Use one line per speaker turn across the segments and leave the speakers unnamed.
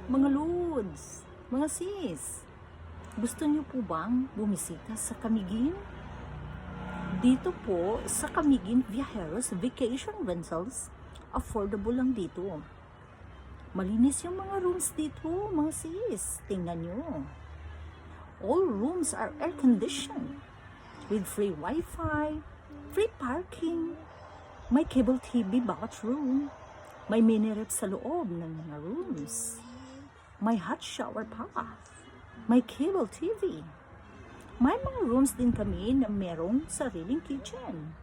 Mga lods, mga sis, gusto niyo po bang bumisita sa Camiguin? Dito po sa Camiguin Viajeros Vacation Rentals, affordable lang dito. Malinis yung mga rooms dito, mga sis. Tingnan nyo. All rooms are air-conditioned with free Wi-Fi, free parking, may cable TV bawat room, may mini ref sa loob ng mga rooms, may hot shower pa, may cable TV. May mga rooms din kami na merong sariling kitchen.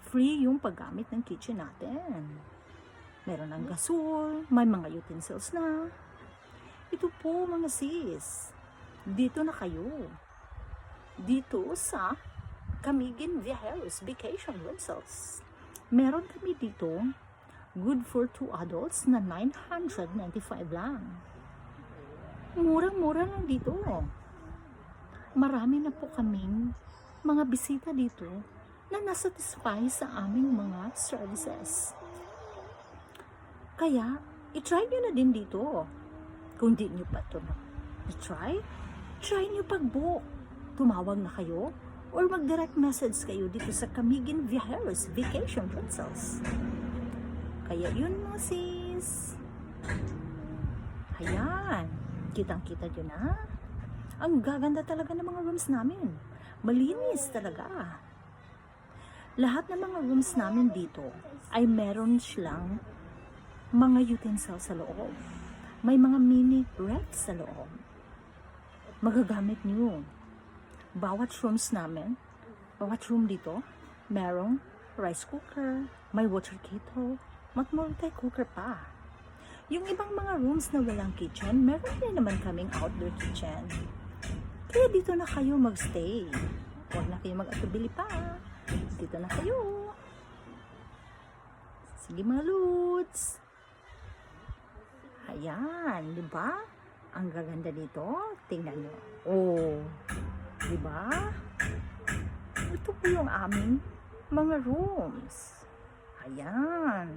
Free yung paggamit ng kitchen natin. Meron ng gasol, may mga utensils na. Ito po mga sis, dito na kayo. Dito sa Camiguin Viajeros Vacation Rentals. Meron kami dito, good for 2 adults na 995 lang. Murang-mura lang dito. Marami na po kaming mga bisita dito na nasatisfy sa aming mga services. Kaya, itry nyo na din dito. Kung di nyo pa ito i-try, try nyo pag-book. Tumawag na kayo or mag-direct message kayo dito sa Camiguin Viajeros Vacation Rentals. Kaya yun mga sis. Ayan, kitang-kita nyo na. Ang gaganda talaga ng mga rooms namin. Malinis talaga. Lahat ng mga rooms namin dito ay meron silang mga utensils sa loob. May mga mini ref sa loob. Magagamit nyo. Bawat rooms namin, bawat room dito, merong rice cooker, may water kettle, multi-cooker pa. Yung ibang mga rooms na walang kitchen, meron din naman kaming outdoor kitchen. Kaya dito na kayo magstay. Huwag na kayo mag-atubili pa. Dito na kayo. Sige mga lods. Ayan, di ba? Ang gaganda dito. Tingnan nyo. Oh, di ba? Ito po yung aming mga rooms. Ayan.